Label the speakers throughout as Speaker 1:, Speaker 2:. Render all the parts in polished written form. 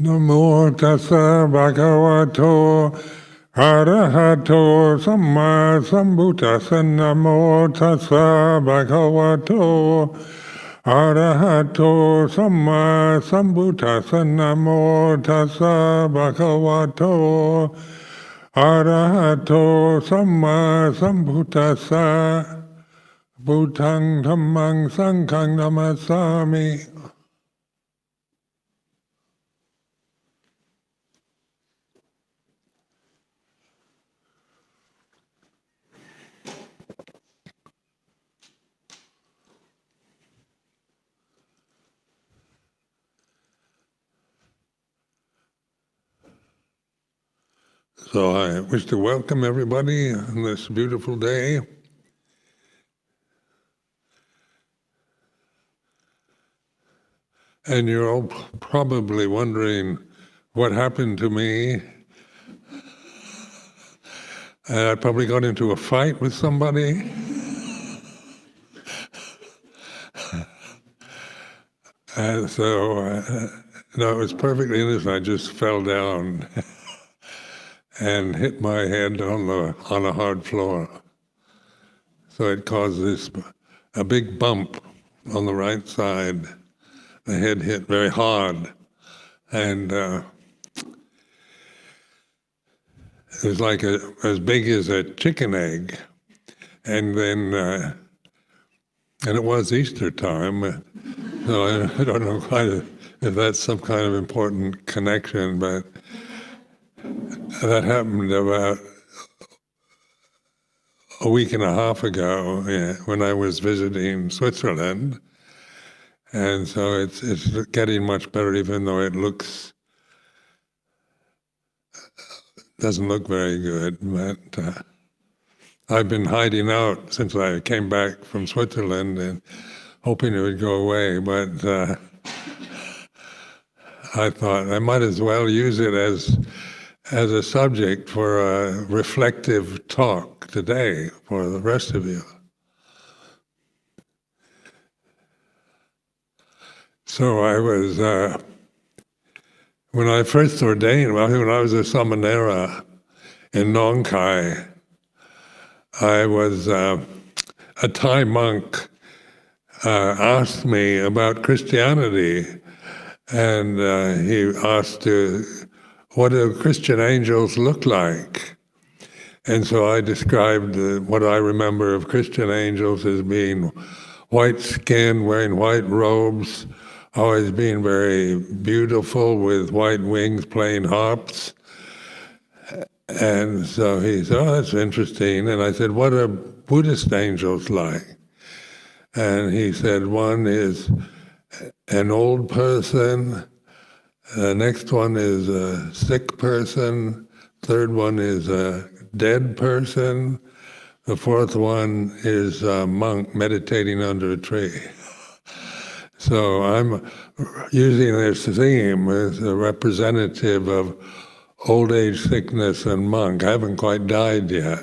Speaker 1: Namo tassa bhagavato arahato samma sambuddhassa. Namo tassa bhagavato arahato samma sambuddhassa. Namo tassa bhagavato arahato samma sambuddhassa. Buddhang dhammang sanghang namasami. So I wish to welcome everybody on this beautiful day. And you're all probably wondering what happened to me. I probably got into a fight with somebody. And so, no, it was perfectly innocent. I just fell down and hit my head on a hard floor. So it caused a big bump on the right side. The head hit very hard, and it was like as big as a chicken egg. And then, and it was Easter time, so I don't know quite if that's some kind of important connection, but that happened about a week and a half ago, when I was visiting Switzerland. And so it's getting much better, even though it doesn't look very good. But I've been hiding out since I came back from Switzerland and hoping it would go away. But I thought I might as well use it as a subject for a reflective talk today for the rest of you. So I was, when I first ordained, when I was a Samanera in Nong Khai, I was, a Thai monk asked me about Christianity, and he asked, what do Christian angels look like? And so I described what I remember of Christian angels as being white skin, wearing white robes, always being very beautiful with white wings, playing harps. And so he said, oh, that's interesting. And I said, what are Buddhist angels like? And he said, one is an old person, the next one is a sick person, third one is a dead person, the fourth one is a monk meditating under a tree. So I'm using this theme as a representative of old age, sickness, and monk. I haven't quite died yet.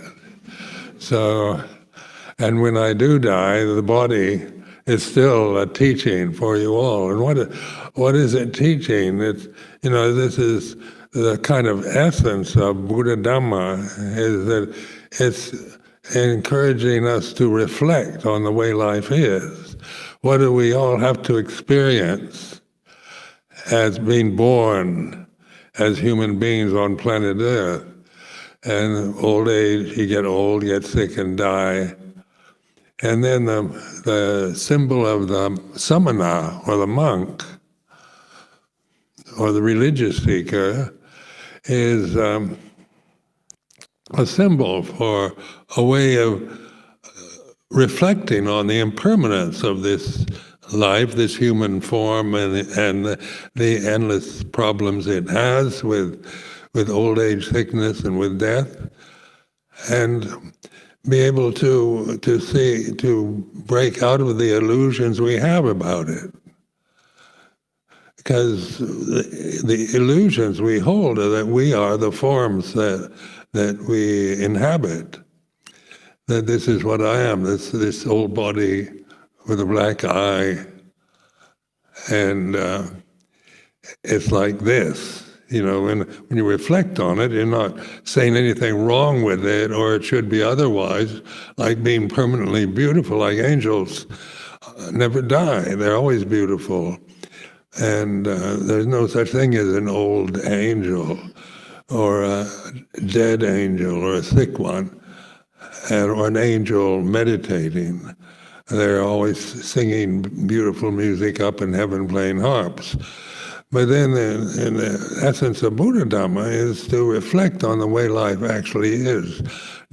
Speaker 1: So, and when I do die, the body is still a teaching for you all. And what is it teaching? It's, this is the kind of essence of Buddha Dhamma, is that it's encouraging us to reflect on the way life is. What do we all have to experience as being born as human beings on planet Earth? And old age, you get old, get sick, and die. And then the symbol of the samana, or the monk, or the religious seeker, is a symbol for a way of reflecting on the impermanence of this life, this human form, and the endless problems it has with old age, sickness, and with death, and be able to break out of the illusions we have about it. Because the illusions we hold are that we are the forms that we inhabit. That this is what I am, this old body with a black eye, and it's like this. When you reflect on it, you're not saying anything wrong with it, or it should be otherwise, like being permanently beautiful, like angels never die. They're always beautiful. And there's no such thing as an old angel, or a dead angel, or a sick one, or an angel meditating. They're always singing beautiful music up in heaven, playing harps. But then in the essence of Buddha Dhamma is to reflect on the way life actually is.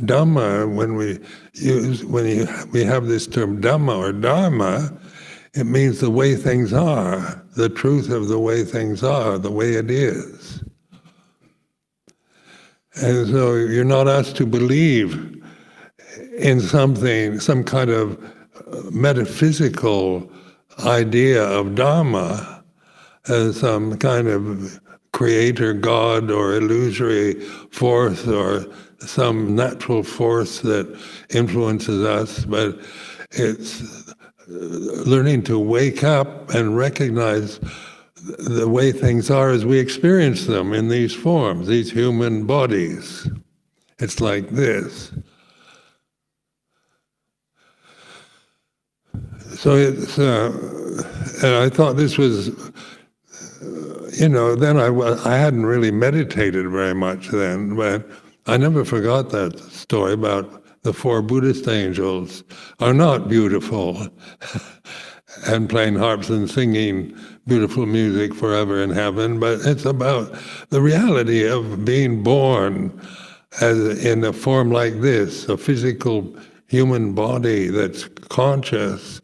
Speaker 1: Dhamma, when we have this term Dhamma or Dharma, it means the way things are, the truth of the way things are, the way it is. And so you're not asked to believe in something, some kind of metaphysical idea of Dharma, as some kind of creator God or illusory force or some natural force that influences us, but it's learning to wake up and recognize the way things are as we experience them in these forms, these human bodies. It's like this. So and I thought this was, then I hadn't really meditated very much then, but I never forgot that story about the 4 Buddhist angels are not beautiful and playing harps and singing beautiful music forever in heaven, but it's about the reality of being born as in a form like this, a physical human body that's conscious,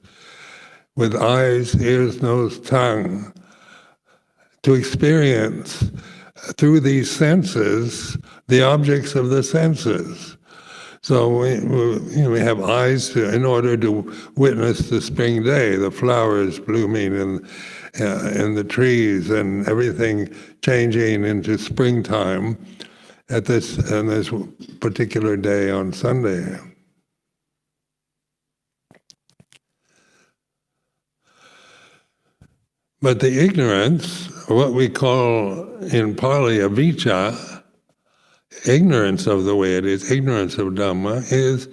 Speaker 1: with eyes, ears, nose, tongue, to experience through these senses the objects of the senses. So we have eyes in order to witness the spring day, the flowers blooming and the trees and everything changing into springtime on this particular day on Sunday. But the ignorance, or what we call in Pali avijja, ignorance of the way it is, ignorance of Dhamma, is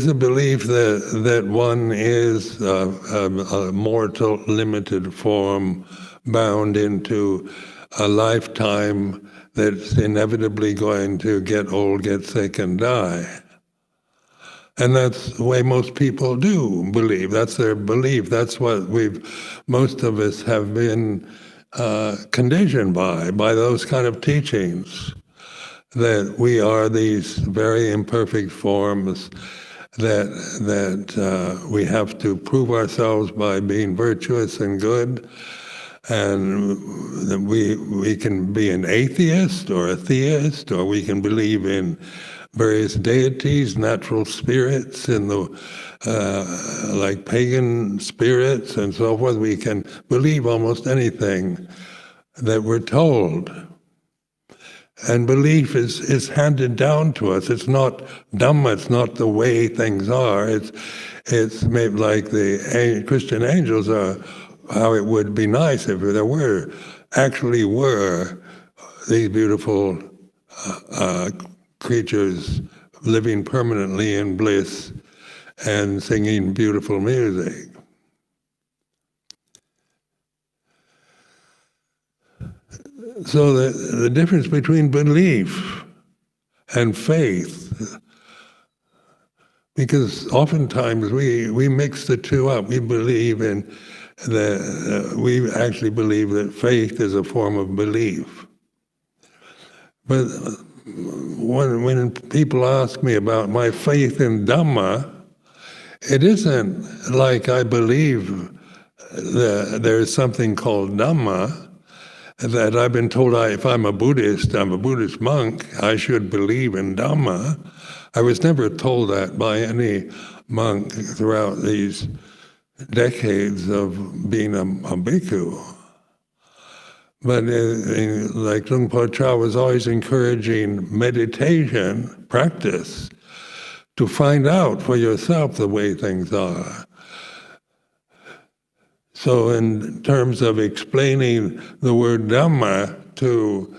Speaker 1: the belief that one is a mortal, limited form bound into a lifetime that's inevitably going to get old, get sick, and die. And that's the way most people do believe. That's their belief. That's what most of us have been conditioned by those kind of teachings, that we are these very imperfect forms, that we have to prove ourselves by being virtuous and good, and that we can be an atheist or a theist, or we can believe in various deities, natural spirits, in the like pagan spirits and so forth. We can believe almost anything that we're told. And belief is handed down to us. It's not Dhamma, it's not the way things are. It's maybe like the Christian angels are, how it would be nice if there actually were these beautiful creatures living permanently in bliss and singing beautiful music. So the difference between belief and faith, because oftentimes we mix the two up. We believe we actually believe that faith is a form of belief. But when people ask me about my faith in Dhamma, it isn't like I believe that there is something called Dhamma, that I've been told if I'm a Buddhist monk, I should believe in Dhamma. I was never told that by any monk throughout these decades of being a bhikkhu. But like Lungpo Cha was always encouraging meditation, practice, to find out for yourself the way things are. So in terms of explaining the word Dhamma to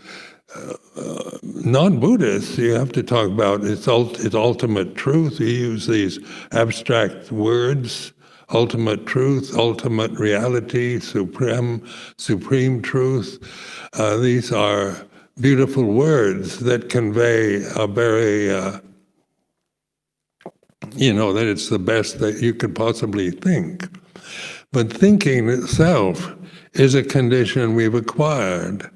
Speaker 1: non-Buddhists, you have to talk about its ultimate truth. You use these abstract words: ultimate truth, ultimate reality, supreme truth. These are beautiful words that convey a very, that it's the best that you could possibly think. But thinking itself is a condition we've acquired.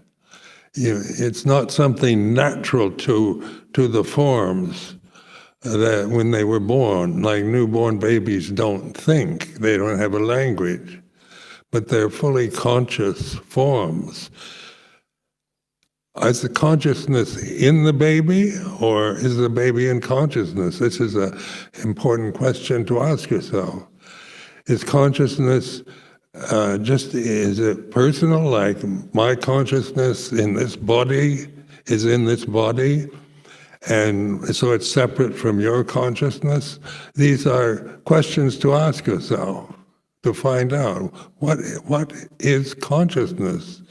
Speaker 1: It's not something natural to the forms that when they were born. Like newborn babies don't think, they don't have a language, but they're fully conscious forms. Is the consciousness in the baby, or is the baby in consciousness? This is an important question to ask yourself. Is consciousness is it personal, like my consciousness in this body is in this body, and so it's separate from your consciousness? These are questions to ask yourself, to find out what is consciousness.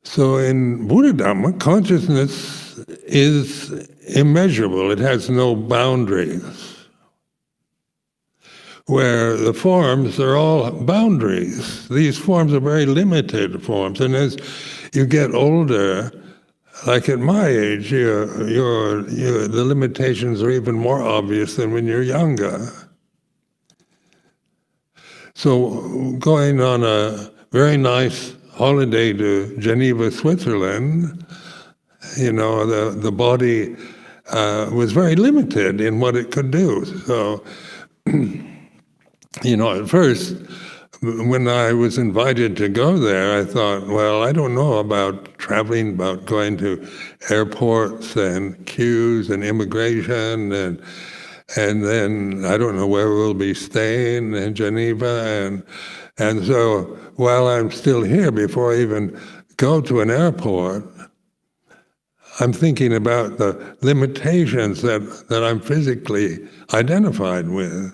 Speaker 1: So in Buddha Dhamma, consciousness is immeasurable. It has no boundaries. Where the forms are all boundaries. These forms are very limited forms, and as you get older, like at my age, the limitations are even more obvious than when you're younger. So going on a very nice holiday to Geneva, Switzerland, the body was very limited in what it could do. So at first, when I was invited to go there, I thought, well, I don't know about traveling, about going to airports and queues and immigration, and then I don't know where we'll be staying in Geneva, and so while I'm still here, before I even go to an airport, I'm thinking about the limitations that I'm physically identified with.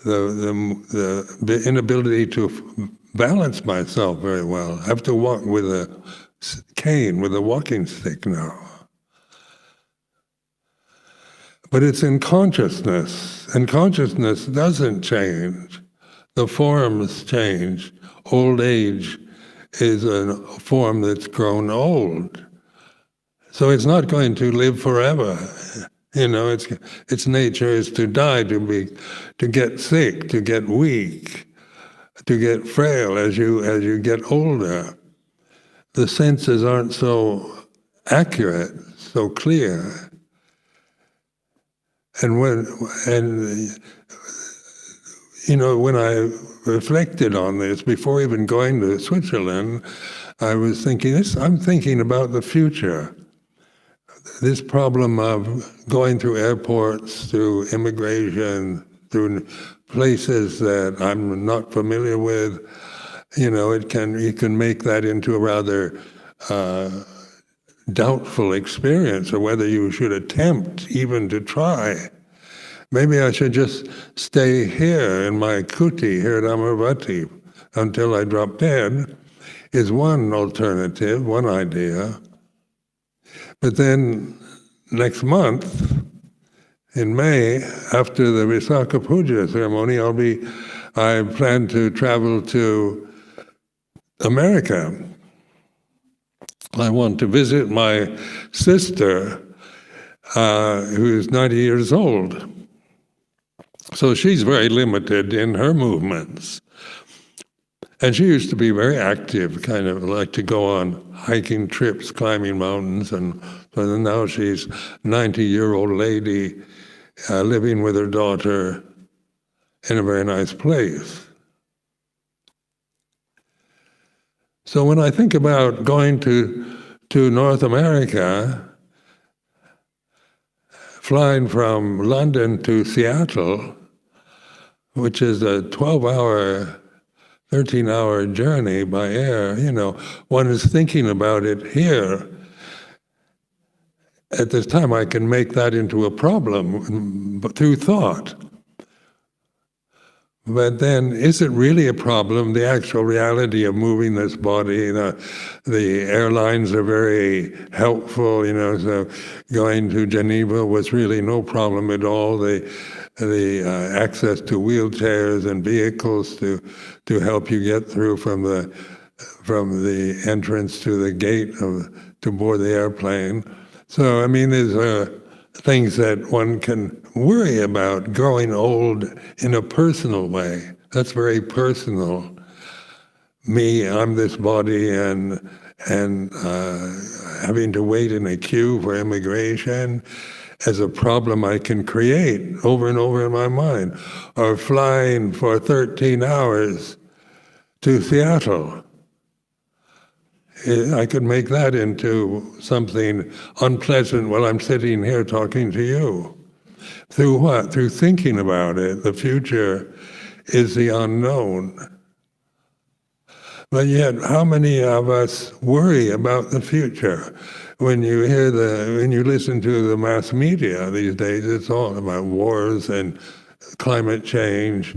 Speaker 1: The inability to balance myself very well. I have to walk with a cane, with a walking stick now. But it's in consciousness, and consciousness doesn't change. The forms change. Old age is a form that's grown old. So it's not going to live forever. Its nature is to die, to get sick, to get weak, to get frail as you get older. The senses aren't so accurate, so clear. And when I reflected on this before even going to Switzerland, I was thinking I'm thinking about the future. This problem of going through airports, through immigration, through places that I'm not familiar with, you can make that into a rather doubtful experience, or whether you should attempt even to try. Maybe I should just stay here in my kuti here at Amaravati until I drop dead, is one alternative, one idea. But then next month, in May, after the Visakha Puja ceremony, I plan to travel to America. I want to visit my sister, who is 90 years old. So she's very limited in her movements. And she used to be very active, kind of like to go on hiking trips, climbing mountains, and so now she's a 90-year-old lady living with her daughter in a very nice place. So when I think about going to North America, flying from London to Seattle, which is a 12-hour 13-hour journey by air, one is thinking about it here. At this time, I can make that into a problem through thought. But then, is it really a problem, the actual reality of moving this body? The airlines are very helpful, so going to Geneva was really no problem at all. The access to wheelchairs and vehicles to help you get through from the entrance to the gate to board the airplane. So, there's things that one can worry about growing old in a personal way. That's very personal. Me, I'm this body, and having to wait in a queue for immigration as a problem I can create over and over in my mind. Or flying for 13 hours to Seattle. I could make that into something unpleasant while I'm sitting here talking to you. Through what? Through thinking about it. The future is the unknown. But yet, how many of us worry about the future? When you listen to the mass media these days, it's all about wars and climate change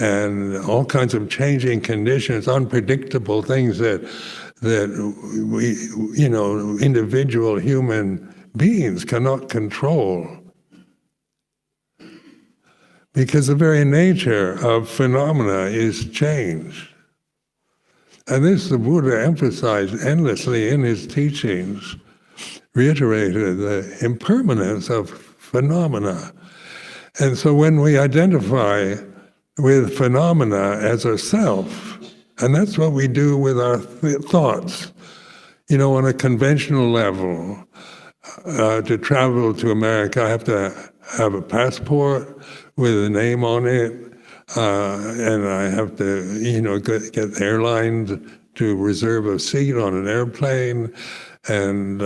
Speaker 1: and all kinds of changing conditions, unpredictable things that we, individual human beings cannot control. Because the very nature of phenomena is change. And this the Buddha emphasized endlessly in his teachings, reiterated the impermanence of phenomena. And so when we identify with phenomena as a self, and that's what we do with our thoughts. On a conventional level, to travel to America, I have to have a passport with a name on it, and I have to, get airlines to reserve a seat on an airplane, and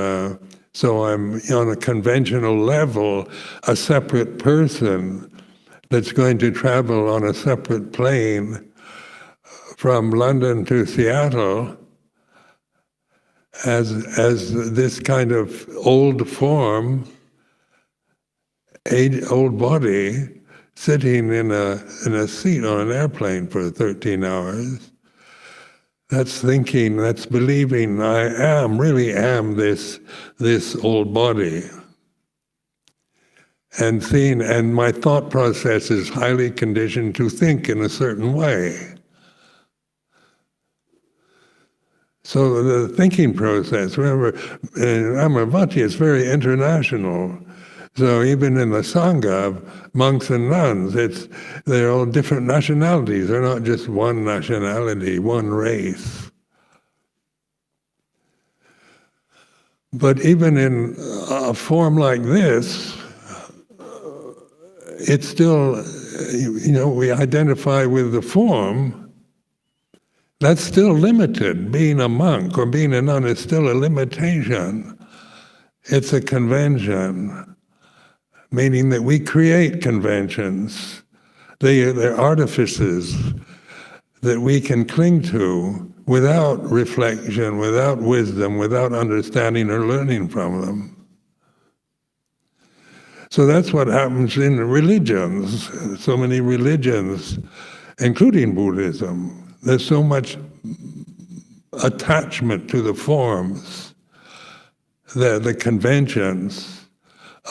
Speaker 1: so I'm on a conventional level, a separate person that's going to travel on a separate plane from London to Seattle as this kind of old form, old body, sitting in a seat on an airplane for 13 hours. That's thinking, that's believing I really am this old body. And my thought process is highly conditioned to think in a certain way. So the thinking process, remember, Amaravati is very international. So even in the Sangha of monks and nuns, they're all different nationalities. They're not just one nationality, one race. But even in a form like this, it's still, we identify with the form. That's still limited. Being a monk or being a nun is still a limitation. It's a convention, meaning that we create conventions. They're artifices that we can cling to without reflection, without wisdom, without understanding or learning from them. So that's what happens in religions. So many religions, including Buddhism, there's so much attachment to the forms, the conventions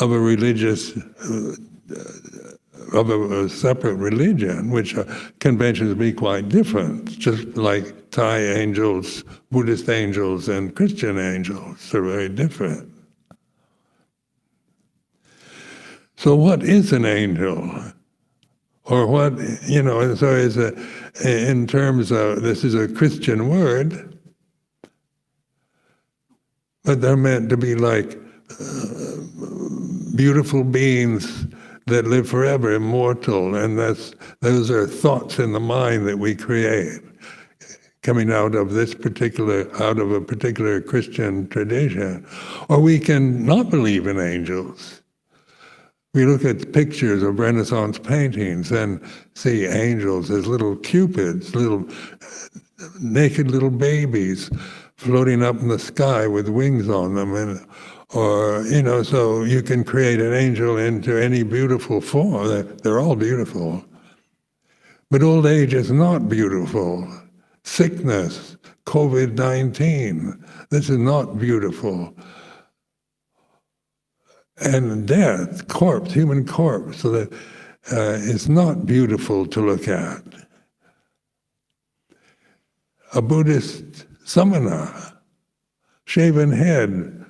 Speaker 1: of a religious, of a separate religion, which conventions be quite different, just like Thai angels, Buddhist angels, and Christian angels are very different. So what is an angel? Or what, so in terms of, this is a Christian word, but they're meant to be like beautiful beings that live forever, immortal, and those are thoughts in the mind that we create, coming out of a particular Christian tradition. Or we can not believe in angels. We look at pictures of Renaissance paintings and see angels as little cupids, little naked little babies floating up in the sky with wings on them, so you can create an angel into any beautiful form. They're all beautiful. But old age is not beautiful. Sickness, COVID-19, this is not beautiful. And death, corpse, human corpse, so that it's not beautiful to look at. A Buddhist samana, shaven head,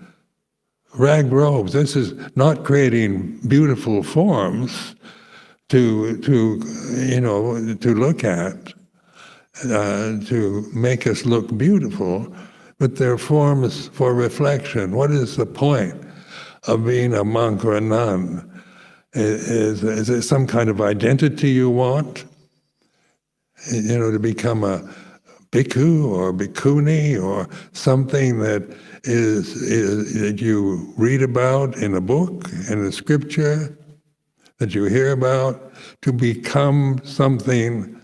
Speaker 1: rag robes. This is not creating beautiful forms to look at, to make us look beautiful, but they're forms for reflection. What is the point of being a monk or a nun? Is it some kind of identity you want? To become a bhikkhu or bhikkhuni or something that that you read about in a book, in a scripture, that you hear about, to become something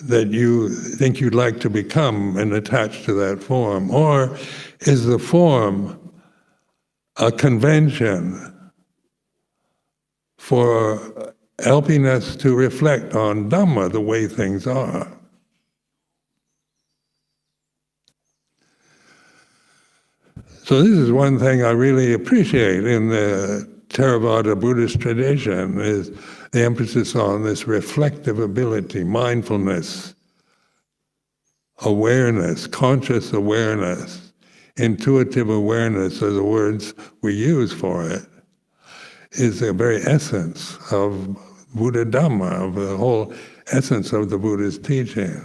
Speaker 1: that you think you'd like to become and attach to that form? Or is the form a convention for helping us to reflect on Dhamma, the way things are? So this is one thing I really appreciate in the Theravada Buddhist tradition, is the emphasis on this reflective ability, mindfulness, awareness, conscious awareness, intuitive awareness are the words we use for it, is the very essence of Buddha Dhamma, of the whole essence of the Buddha's teaching.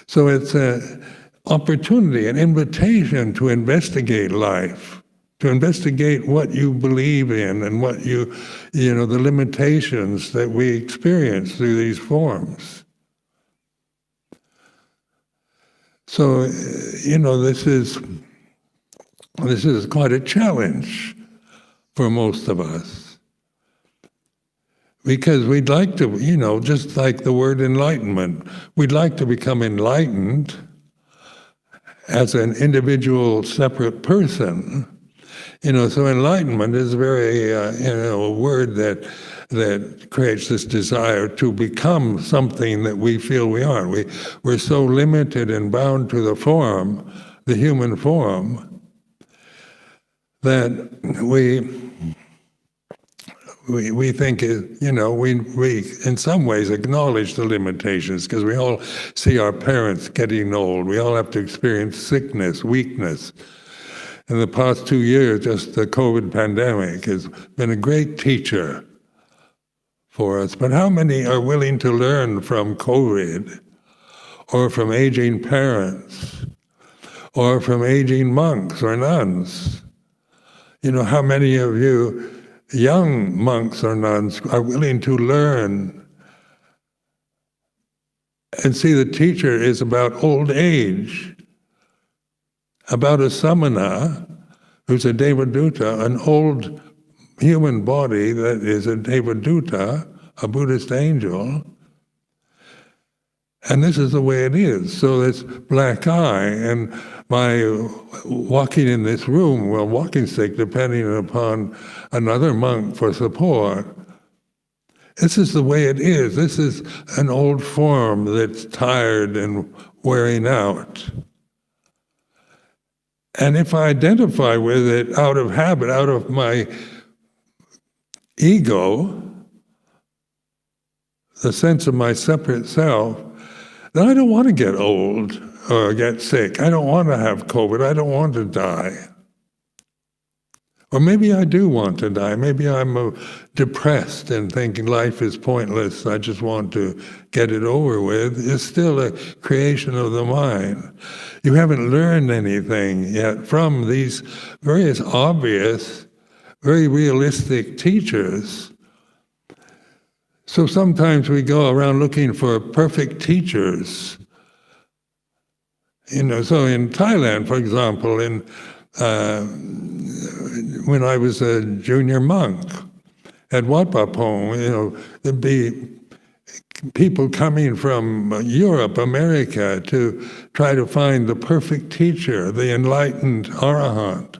Speaker 1: So it's an opportunity, an invitation to investigate life, to investigate what you believe in and what the limitations that we experience through these forms. So, this is quite a challenge for most of us. Because we'd like to, just like the word enlightenment, we'd like to become enlightened as an individual, separate person. So enlightenment is very, a word that creates this desire to become something that we feel we are. We're so limited and bound to the form, the human form, that we think, we in some ways acknowledge the limitations, because we all see our parents getting old. We all have to experience sickness, weakness. In the past 2 years, just the COVID pandemic has been a great teacher for us. But how many are willing to learn from COVID, or from aging parents, or from aging monks or nuns? How many of you young monks or nuns are willing to learn and see the teacher is about old age, about a samana who's a devaduta, an old human body that is a devaduta, a Buddhist angel. And this is the way it is. So this black eye, and by walking in this room, well, walking stick, depending upon another monk for support, this is the way it is. This is an old form that's tired and wearing out. And if I identify with it out of habit, out of my ego, the sense of my separate self, then I don't want to get old or get sick. I don't want to have COVID. I don't want to die. Or maybe I do want to die. Maybe I'm depressed and thinking life is pointless. I just want to get it over with. It's still a creation of the mind. You haven't learned anything yet from these very obvious, very realistic teachers. So sometimes we go around looking for perfect teachers. So in Thailand, for example, when I was a junior monk at Wat Pah Pong, there'd be people coming from Europe, America, to try to find the perfect teacher, the enlightened arahant,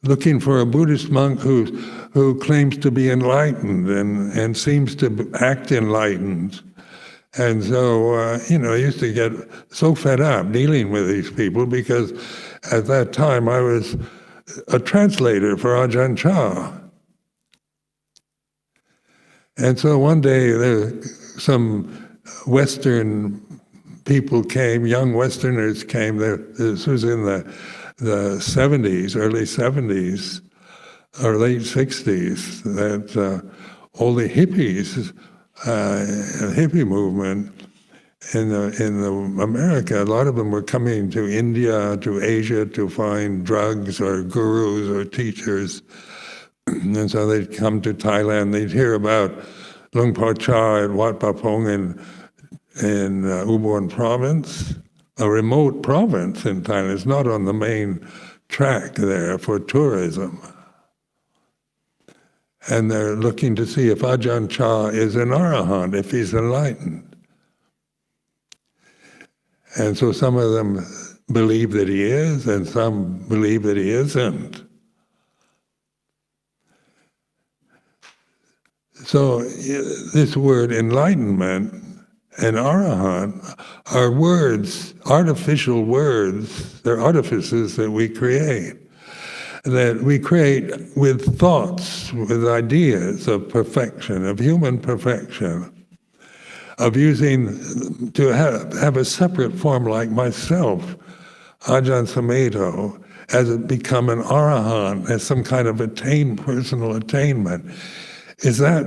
Speaker 1: looking for a Buddhist monk who claims to be enlightened and seems to act enlightened. And so, I used to get so fed up dealing with these people because at that time I was a translator for Ajahn Chah. And so one day some Western people came, young Westerners came, this was in the 70s, early 70s, or late 60s, that all the hippies, hippie movement in America, a lot of them were coming to India, to Asia to find drugs or gurus or teachers. And so they'd come to Thailand, they'd hear about Luang Por Chah at Wat Pa Pong in Ubon province, a remote province in Thailand. It's not on the main track there for tourism. And they're looking to see if Ajahn Chah is an arahant, if he's enlightened. And so some of them believe that he is, and some believe that he isn't. So this word enlightenment and arahant are words, artificial words. They're artifices that we create with thoughts, with ideas of perfection, of human perfection, of using, to have a separate form like myself, Ajahn Sumedho, as become an arahant, as some kind of personal attainment. Is that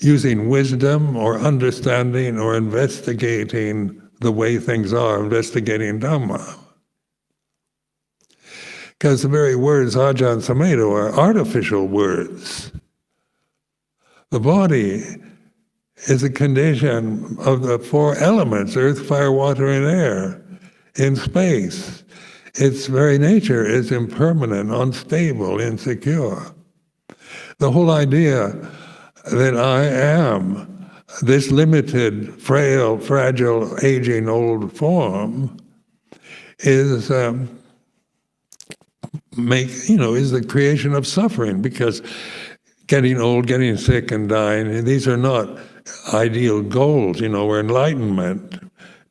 Speaker 1: using wisdom or understanding or investigating the way things are, investigating Dhamma? Because the very words Ajahn Sumedho are artificial words. The body is a condition of the four elements, earth, fire, water, and air, in space. Its very nature is impermanent, unstable, insecure. The whole idea that I am this limited, frail, fragile, aging, old form is the creation of suffering, because getting old, getting sick, and dying, these are not ideal goals, or enlightenment,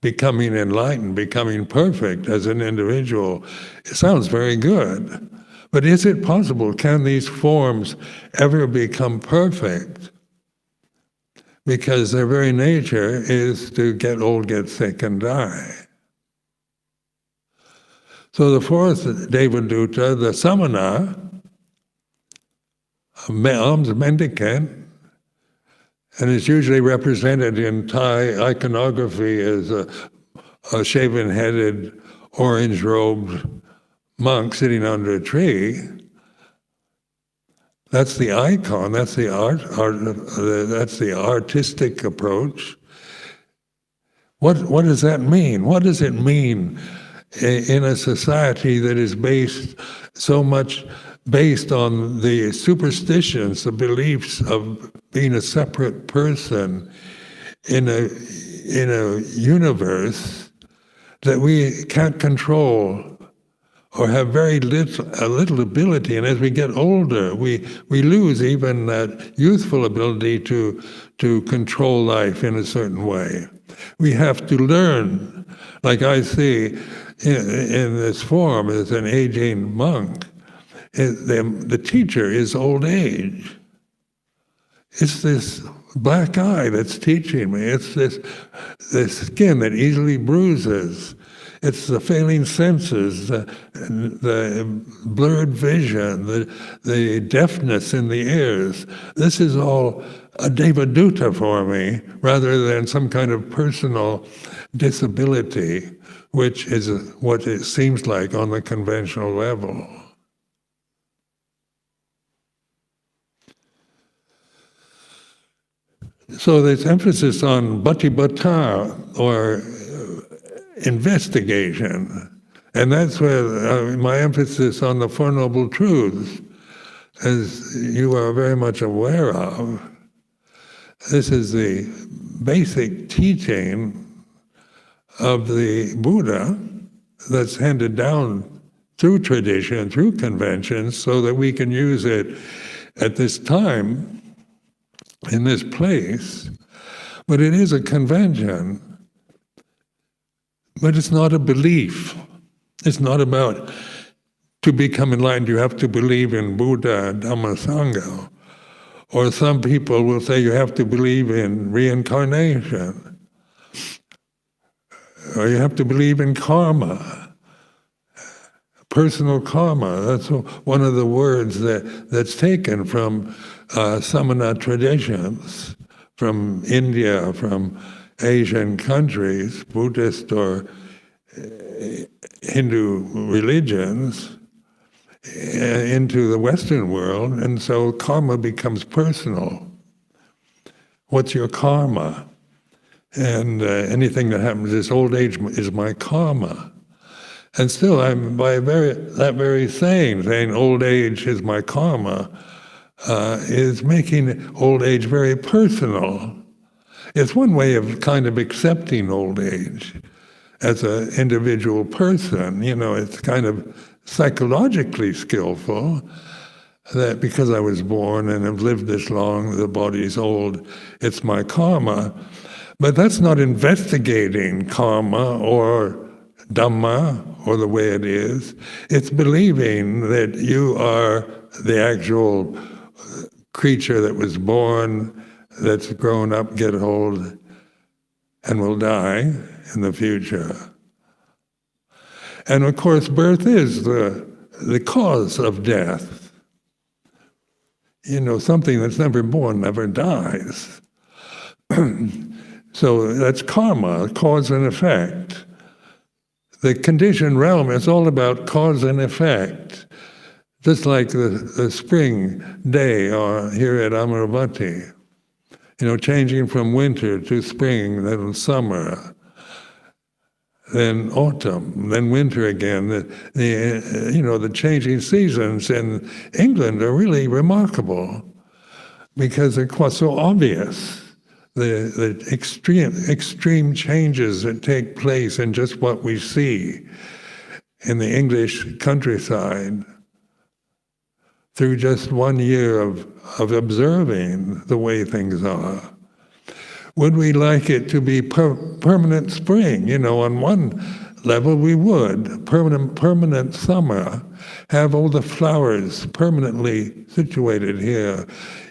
Speaker 1: becoming enlightened, becoming perfect as an individual. It sounds very good. But is it possible? Can these forms ever become perfect? Because their very nature is to get old, get sick, and die. So the fourth Devaduta, the samana, alms mendicant, and it's usually represented in Thai iconography as a shaven-headed, orange-robed monk sitting under a tree. That's the icon. That's the that's the artistic approach. What does that mean? What does it mean in a society that is so much based on the superstitions, the beliefs of being a separate person in a universe that we can't control or have very little ability, and as we get older, we lose even that youthful ability to control life in a certain way. We have to learn, like I see in this form as an aging monk. The teacher is old age. It's this black eye that's teaching me. It's this skin that easily bruises. It's the failing senses, the blurred vision, the deafness in the ears. This is all a devaduta for me, rather than some kind of personal disability, which is what it seems like on the conventional level. So there's emphasis on bhatibhata, or investigation, and that's where my emphasis on the Four Noble Truths, as you are very much aware of. This is the basic teaching of the Buddha that's handed down through tradition, through conventions, so that we can use it at this time, in this place. But it is a convention. But it's not a belief. It's not about, to become enlightened, you have to believe in Buddha, Dhamma, Sangha. Or some people will say you have to believe in reincarnation. Or you have to believe in karma, personal karma. That's one of the words that's taken from samana traditions, from India, from Asian countries, Buddhist or Hindu religions, into the Western world, and so karma becomes personal. What's your karma? And anything that happens, this old age is my karma. And still, I'm by that very saying old age is my karma, is making old age very personal. It's one way of kind of accepting old age as an individual person. It's kind of psychologically skillful that because I was born and have lived this long, the body's old, it's my karma. But that's not investigating karma or Dhamma or the way it is. It's believing that you are the actual creature that was born, that's grown up, get old, and will die in the future. And of course, birth is the cause of death. Something that's never born never dies. So that's karma, cause and effect. The conditioned realm is all about cause and effect. Just like the spring day here at Amaravati. Changing from winter to spring, then summer, then autumn, then winter again. The changing seasons in England are really remarkable because they're quite so obvious. The extreme changes that take place in just what we see in the English countryside through just 1 year of observing the way things are. Would we like it to be permanent spring? On one level we would. Permanent summer. Have all the flowers permanently situated here,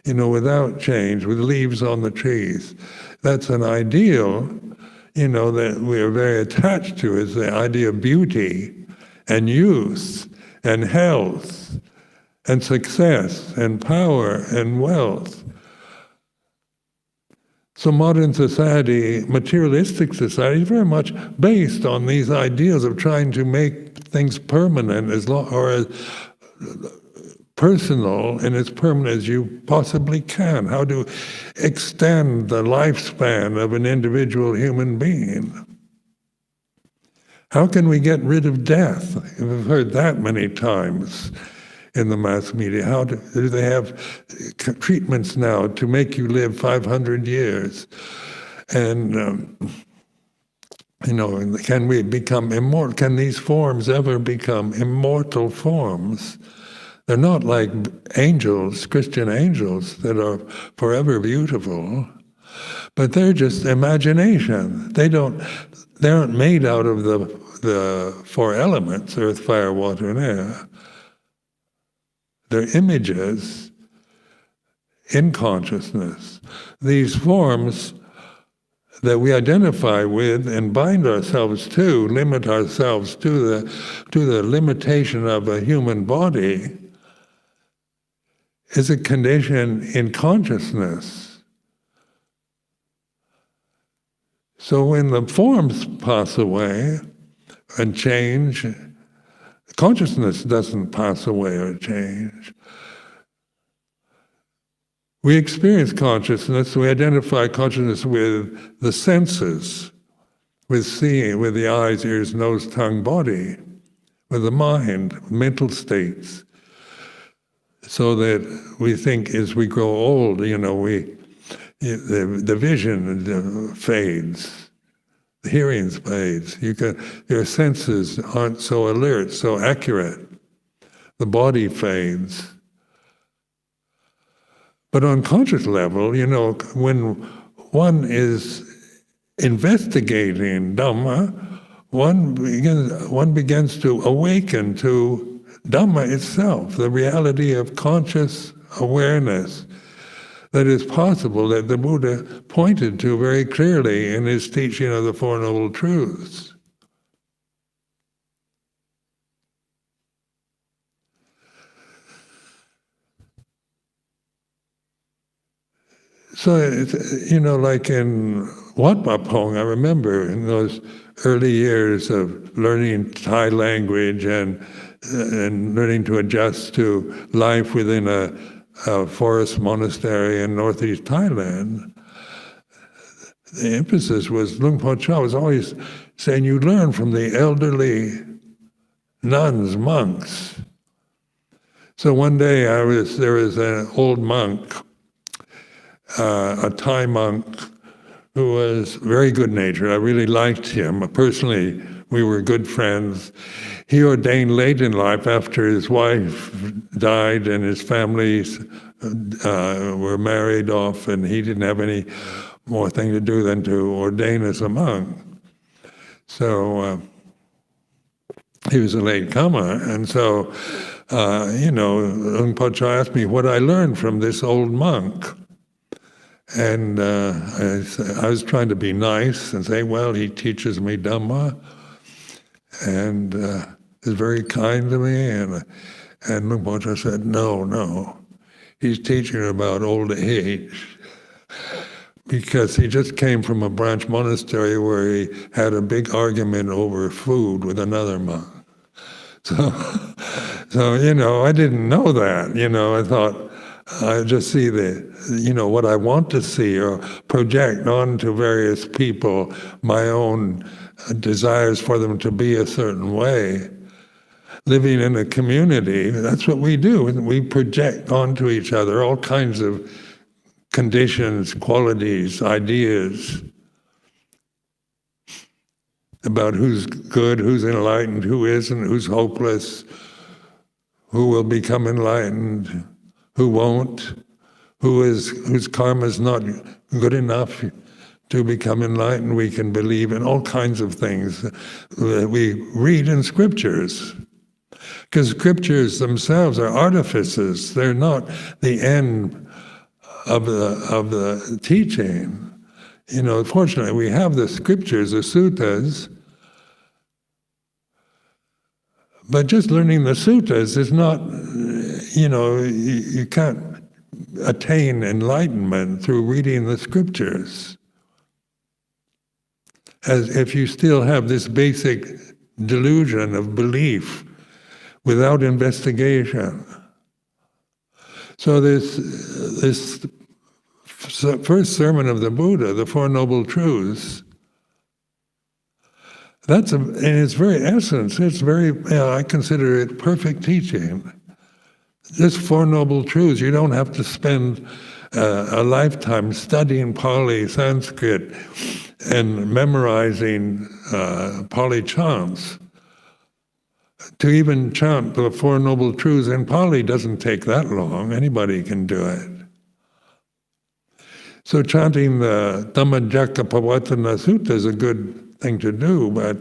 Speaker 1: without change, with leaves on the trees. That's an ideal, that we are very attached to, is the idea of beauty and youth and health and success and power and wealth. So modern society, materialistic society, is very much based on these ideas of trying to make things permanent as personal and as permanent as you possibly can. How to extend the lifespan of an individual human being. How can we get rid of death? We've heard that many times in the mass media. How do they have treatments now to make you live 500 years? And, can we become immortal? Can these forms ever become immortal forms? They're not like angels, Christian angels, that are forever beautiful, but they're just imagination. They aren't made out of the four elements, earth, fire, water, and air. They're images in consciousness. These forms that we identify with and bind ourselves to, limit ourselves to the limitation of a human body, is a condition in consciousness. So when the forms pass away and change, consciousness doesn't pass away or change. We experience consciousness, we identify consciousness with the senses, with seeing, with the eyes, ears, nose, tongue, body, with the mind, mental states. So that we think as we grow old, the vision fades. The hearing fades. Your senses aren't so alert, so accurate. The body fades. But on conscious level, when one is investigating Dhamma, one begins to awaken to Dhamma itself, the reality of conscious awareness that is possible, that the Buddha pointed to very clearly in his teaching of the Four Noble Truths. So, like in Wat Pah Pong, I remember in those early years of learning Thai language and learning to adjust to life within a forest monastery in northeast Thailand, the emphasis was, Luang Por Chah was always saying, you learn from the elderly nuns, monks. So one day there was an old monk, a Thai monk, who was very good-natured. I really liked him. Personally, we were good friends. He ordained late in life after his wife died and his families were married off, and he didn't have any more thing to do than to ordain as a monk. So he was a late comer, and so Luang Por Chah asked me what I learned from this old monk. And I was trying to be nice and say, well, he teaches me Dhamma, and is very kind to me. And Luang Por Chah said, no, he's teaching about old age. Because he just came from a branch monastery where he had a big argument over food with another monk. So I didn't know that. I thought, I just see what I want to see, or project onto various people my own desires for them to be a certain way. Living in a community, that's what we do. We project onto each other all kinds of conditions, qualities, ideas about who's good, who's enlightened, who isn't, who's hopeless, who will become enlightened, who won't, whose karma is not good enough to become enlightened. We can believe in all kinds of things that we read in scriptures. Because scriptures themselves are artifices. They're not the end of the teaching. Fortunately, we have the scriptures, the suttas, but just learning the suttas is not, you can't attain enlightenment through reading the scriptures. As if you still have this basic delusion of belief without investigation. So this first sermon of the Buddha, the Four Noble Truths, in its very essence, I consider it perfect teaching. This Four Noble Truths, you don't have to spend a lifetime studying Pali, Sanskrit, and memorizing Pali chants. To even chant the Four Noble Truths in Pali doesn't take that long. Anybody can do it. So chanting the Dhammacakkappavattana Sutta is a good thing to do, but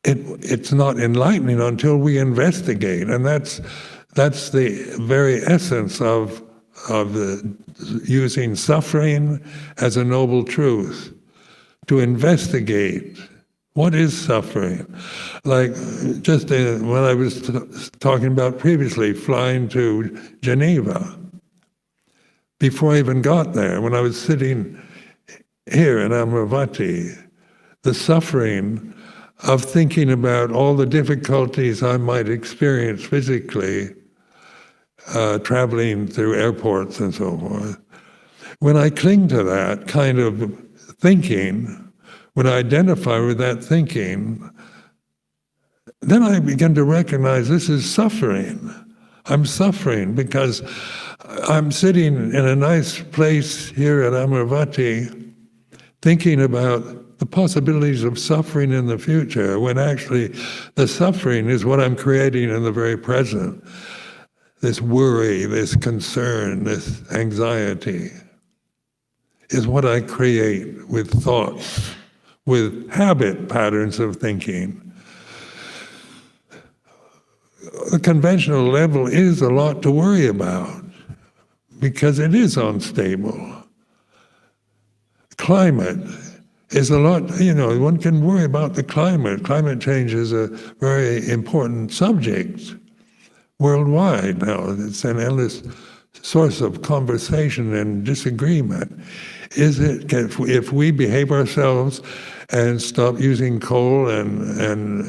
Speaker 1: it's not enlightening until we investigate, and that's the very essence of using suffering as a noble truth, to investigate what is suffering. Like just when I was talking about previously, flying to Geneva, before I even got there, when I was sitting here in Amaravati, the suffering of thinking about all the difficulties I might experience physically, traveling through airports and so forth. When I cling to that kind of thinking, when I identify with that thinking, then I begin to recognize this is suffering. I'm suffering because I'm sitting in a nice place here at Amaravati thinking about the possibilities of suffering in the future, when actually the suffering is what I'm creating in the very present. This worry, this concern, this anxiety is what I create with thoughts, with habit patterns of thinking. The conventional level is a lot to worry about because it is unstable. Climate is a lot, one can worry about the climate. Climate change is a very important subject worldwide now. It's an endless source of conversation and disagreement. Is it, if we behave ourselves and stop using coal and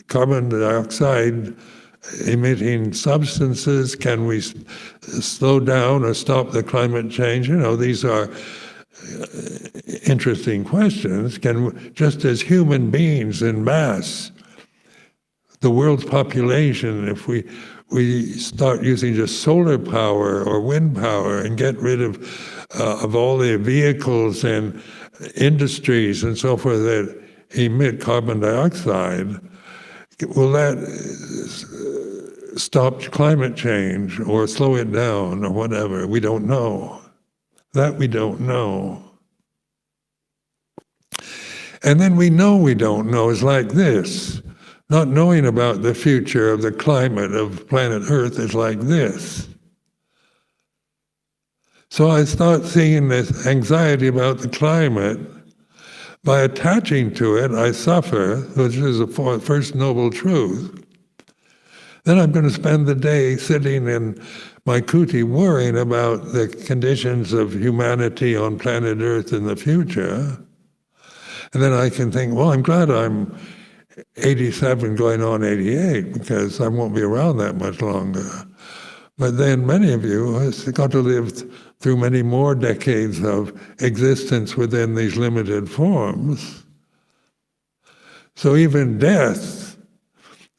Speaker 1: carbon dioxide emitting substances, can we slow down or stop the climate change? These are interesting questions. Just as human beings in mass, the world's population, if we start using just solar power or wind power and get rid of all the vehicles and industries and so forth that emit carbon dioxide, will that stop climate change or slow it down or whatever? We don't know. That we don't know. And then we don't know is like this. Not knowing about the future of the climate of planet Earth is like this. So I start seeing this anxiety about the climate. By attaching to it, I suffer, which is the first noble truth. Then I'm going to spend the day sitting in my kuti worrying about the conditions of humanity on planet Earth in the future. And then I can think, well, I'm glad I'm 87 going on 88 because I won't be around that much longer. But then many of you have got to live through many more decades of existence within these limited forms. So even death,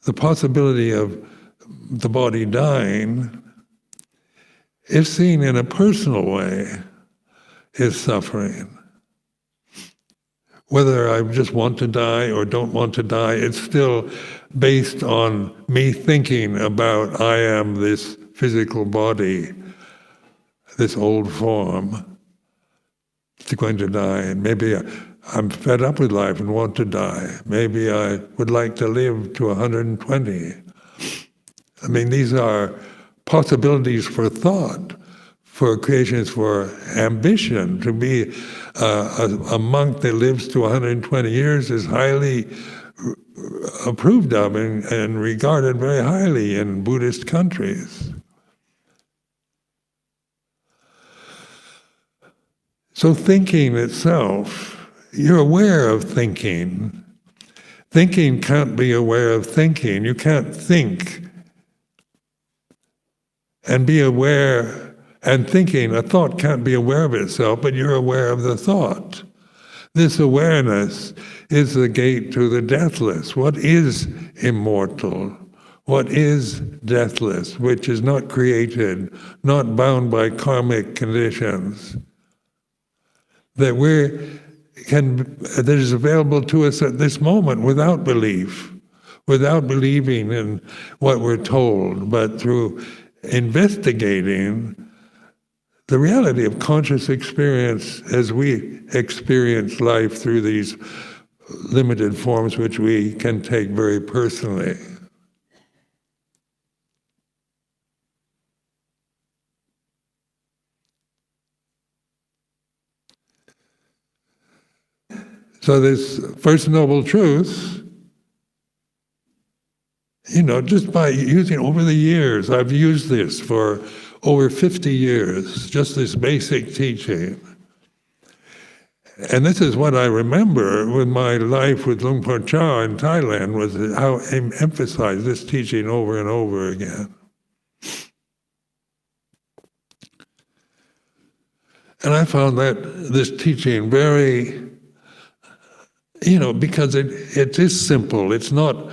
Speaker 1: the possibility of the body dying, if seen in a personal way, is suffering. Whether I just want to die or don't want to die, it's still based on me thinking about I am this physical body, this old form. It's going to die, and maybe I'm fed up with life and want to die. Maybe I would like to live to 120. I mean, these are possibilities for thought, for occasions for ambition. To be a monk that lives to 120 years is highly approved of and regarded very highly in Buddhist countries. So thinking itself, you're aware of thinking. Thinking can't be aware of thinking. You can't think and be aware, and thinking, a thought can't be aware of itself, but you're aware of the thought. This awareness is the gate to the deathless. What is immortal? What is deathless, which is not created, not bound by karmic conditions, that is available to us at this moment without belief, without believing in what we're told, but through investigating the reality of conscious experience as we experience life through these limited forms which we can take very personally. So this First Noble Truth, just by using over the years, I've used this for over 50 years, just this basic teaching. And this is what I remember with my life with Luang Por Chah in Thailand, was how I emphasized this teaching over and over again. And I found that this teaching very, because it is simple. It's not,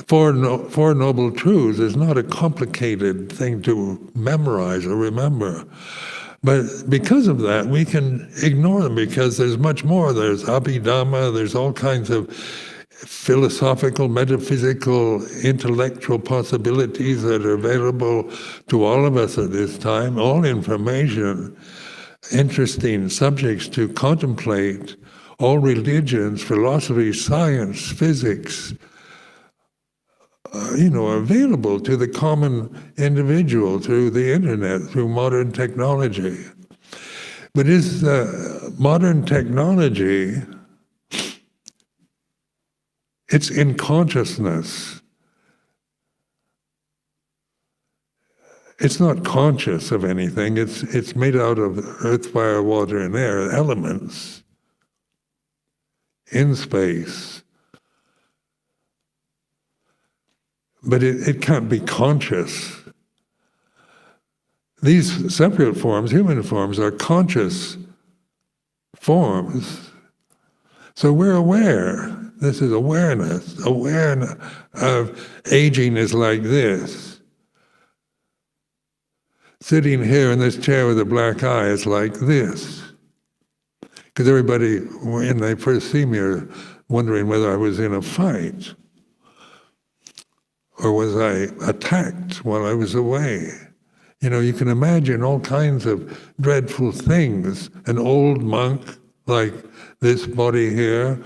Speaker 1: Four Noble Truths is not a complicated thing to memorize or remember. But because of that, we can ignore them because there's much more. There's Abhidhamma, there's all kinds of philosophical, metaphysical, intellectual possibilities that are available to all of us at this time, all information, interesting subjects to contemplate, all religions, philosophy, science, physics, are available to the common individual through the internet, through modern technology. But is modern technology, it's in consciousness. It's not conscious of anything. It's made out of earth, fire, water, and air, elements in space. But it can't be conscious. These separate forms, human forms, are conscious forms. So we're aware. This is awareness. Awareness of aging is like this. Sitting here in this chair with a black eye is like this. Because everybody, when they first see me, are wondering whether I was in a fight. Or was I attacked while I was away? You can imagine all kinds of dreadful things. An old monk, like this body here,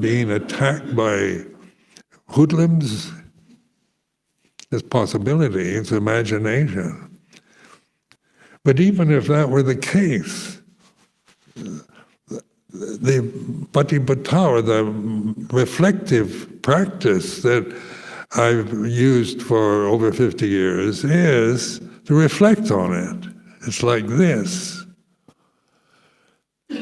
Speaker 1: being attacked by hoodlums. It's possibility, it's imagination. But even if that were the case, the patipada, the reflective practice that I've used for over 50 years is to reflect on it. It's like this.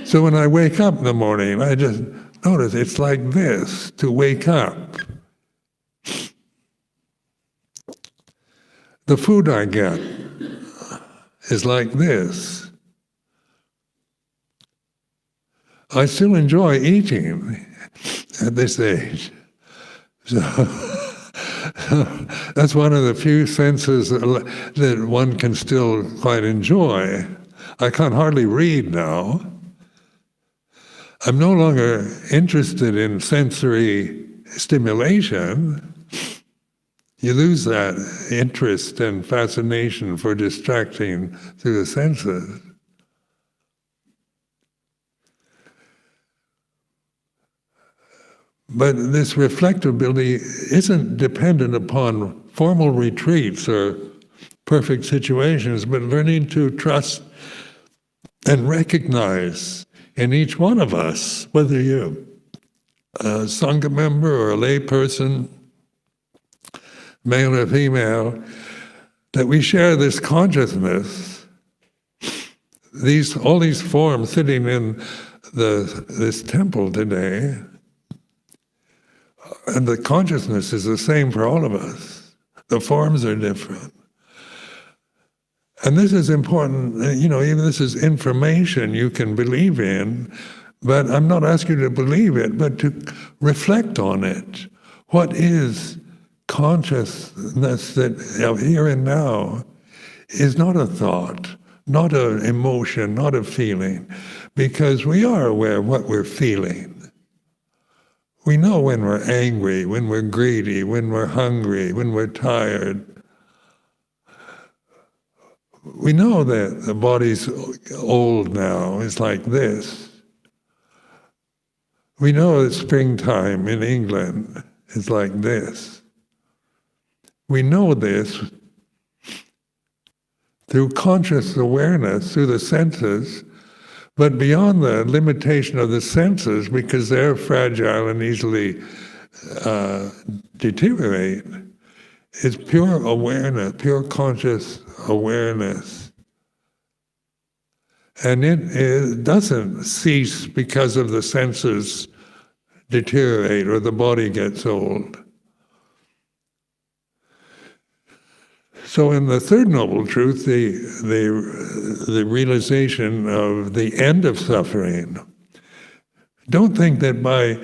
Speaker 1: So when I wake up in the morning, I just notice it's like this, to wake up. The food I get is like this. I still enjoy eating at this age. So that's one of the few senses that one can still quite enjoy. I can't hardly read now. I'm no longer interested in sensory stimulation. You lose that interest and fascination for distracting through the senses. But this reflective ability isn't dependent upon formal retreats or perfect situations, but learning to trust and recognize in each one of us, whether you're a Sangha member or a lay person, male or female, that we share this consciousness, all these forms sitting in this temple today. And the consciousness is the same for all of us. The forms are different. And this is important, even this is information you can believe in, but I'm not asking you to believe it, but to reflect on it. What is consciousness that here and now is not a thought, not an emotion, not a feeling, because we are aware of what we're feeling. We know when we're angry, when we're greedy, when we're hungry, when we're tired. We know that the body's old now, it's like this. We know that springtime in England is like this. We know this through conscious awareness, through the senses, but beyond the limitation of the senses, because they're fragile and easily deteriorate, is pure awareness, pure conscious awareness. And it doesn't cease because of the senses deteriorate or the body gets old. So in the third noble truth, the realization of the end of suffering, don't think that by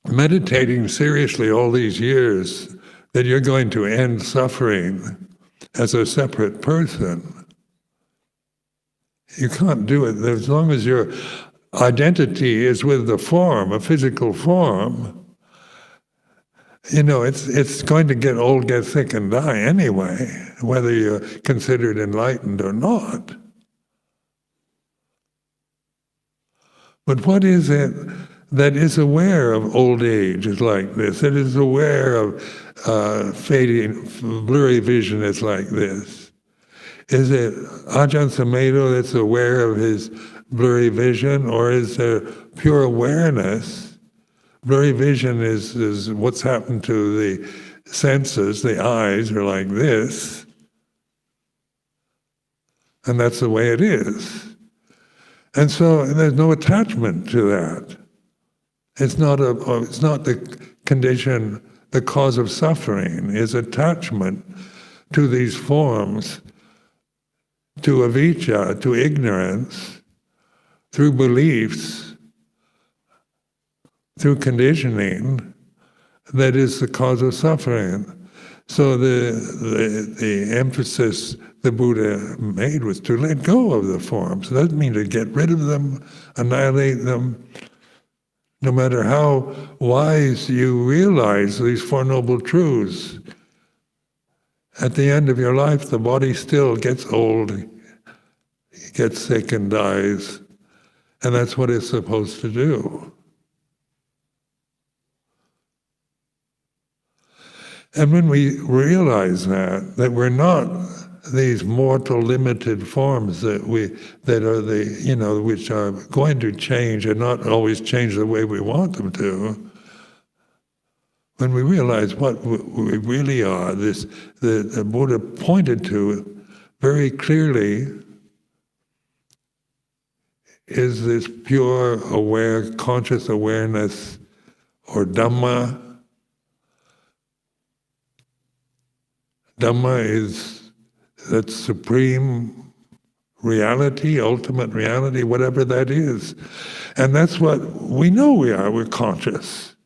Speaker 1: meditating seriously all these years that you're going to end suffering as a separate person. You can't do it as long as your identity is with the form, a physical form. It's going to get old, get sick, and die anyway, whether you're considered enlightened or not. But what is it that is aware of old age is like this? That is aware of fading, blurry vision is like this? Is it Ajahn Sumedho that's aware of his blurry vision, or is there pure awareness? Blurry vision is what's happened to the senses. The eyes are like this, and that's the way it is. And so there's no attachment to that. It's not the condition, the cause of suffering is attachment to these forms, to avijja, to ignorance, through beliefs, through conditioning, that is the cause of suffering. So the emphasis the Buddha made was to let go of the forms. It doesn't mean to get rid of them, annihilate them. No matter how wise you realize these Four Noble Truths, at the end of your life, the body still gets old, gets sick and dies, and that's what it's supposed to do. And when we realize that we're not these mortal, limited forms that are the which are going to change and not always change the way we want them to. When we realize what we really are, the Buddha pointed to very clearly is this pure, aware, conscious awareness, or Dhamma. Dhamma is that supreme reality, ultimate reality, whatever that is. And that's what we know we are. We're conscious.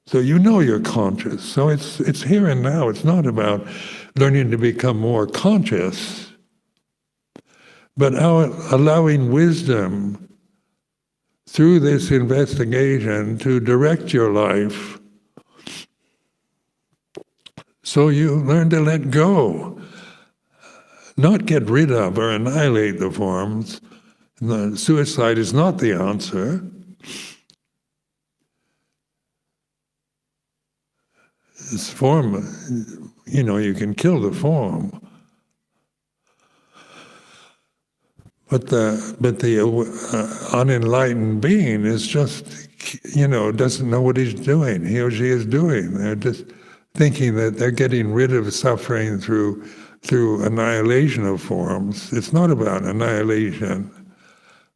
Speaker 1: So you know you're conscious. So it's here and now. It's not about learning to become more conscious, but allowing wisdom through this investigation to direct your life. So you learn to let go, not get rid of or annihilate the forms. Suicide is not the answer. This form, you can kill the form. But the unenlightened being is just, doesn't know what he's doing, he or she is doing. They're just thinking that they're getting rid of suffering through annihilation of forms. It's not about annihilation,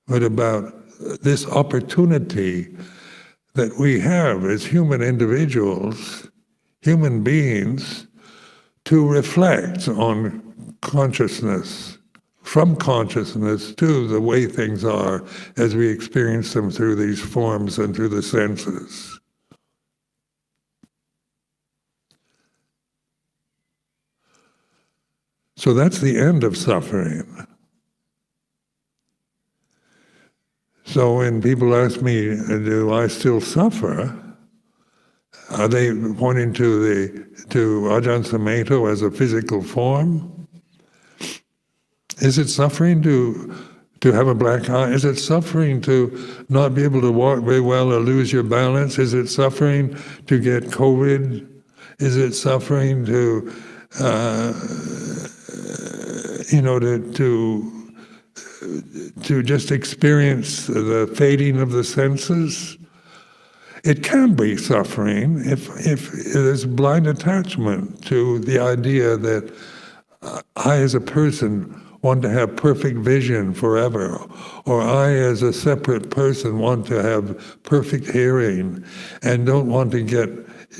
Speaker 1: but about this opportunity that we have as human individuals, human beings, to reflect on consciousness, from consciousness to the way things are as we experience them through these forms and through the senses. So that's the end of suffering. So when people ask me, do I still suffer? Are they pointing to Ajahn Sumedho as a physical form? Is it suffering to have a black eye? Is it suffering to not be able to walk very well or lose your balance? Is it suffering to get COVID? Is it suffering to just experience the fading of the senses? It can be suffering if there's blind attachment to the idea that I as a person want to have perfect vision forever, or I as a separate person want to have perfect hearing and don't want to get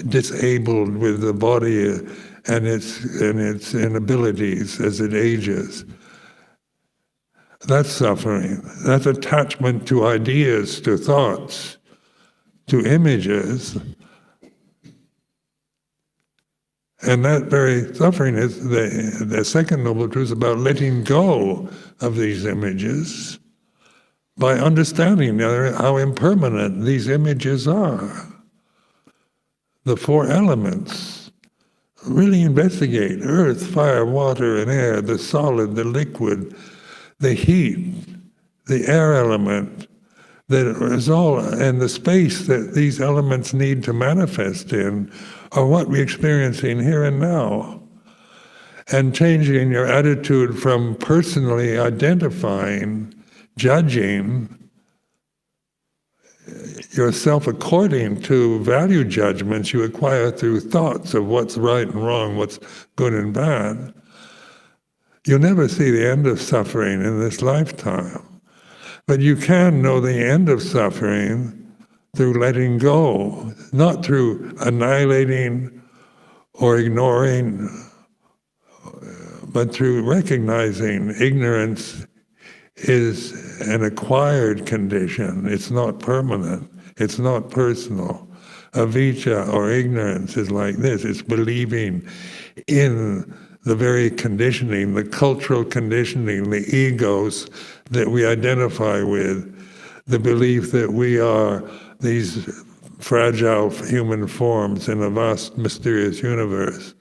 Speaker 1: disabled with the body and its inabilities as it ages. That's suffering. That's attachment to ideas, to thoughts, to images. And that very suffering is the second Noble Truth about letting go of these images by understanding how impermanent these images are. The four elements. Really investigate earth, fire, water, and air, the solid, the liquid, the heat, the air element, that is all, and the space that these elements need to manifest in are what we're experiencing here and now. And changing your attitude from personally identifying, judging yourself according to value judgments you acquire through thoughts of what's right and wrong, what's good and bad. You'll never see the end of suffering in this lifetime. But you can know the end of suffering through letting go, not through annihilating or ignoring, but through recognizing ignorance is an acquired condition. It's not permanent. It's not personal. Avijja, or ignorance, is like this. It's believing in the very conditioning, the cultural conditioning, the egos that we identify with, the belief that we are these fragile human forms in a vast, mysterious universe.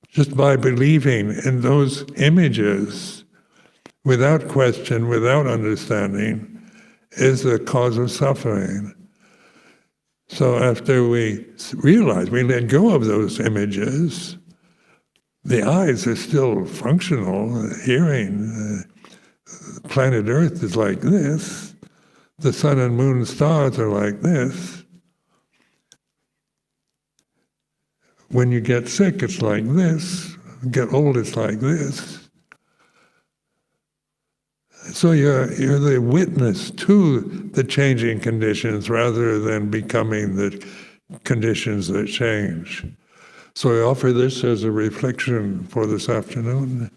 Speaker 1: Just by believing in those images, without question, without understanding, is the cause of suffering. So after we realize, we let go of those images, the eyes are still functional, hearing. Planet Earth is like this. The sun and moon and stars are like this. When you get sick, it's like this. Get old, it's like this. So you're the witness to the changing conditions rather than becoming the conditions that change. So I offer this as a reflection for this afternoon.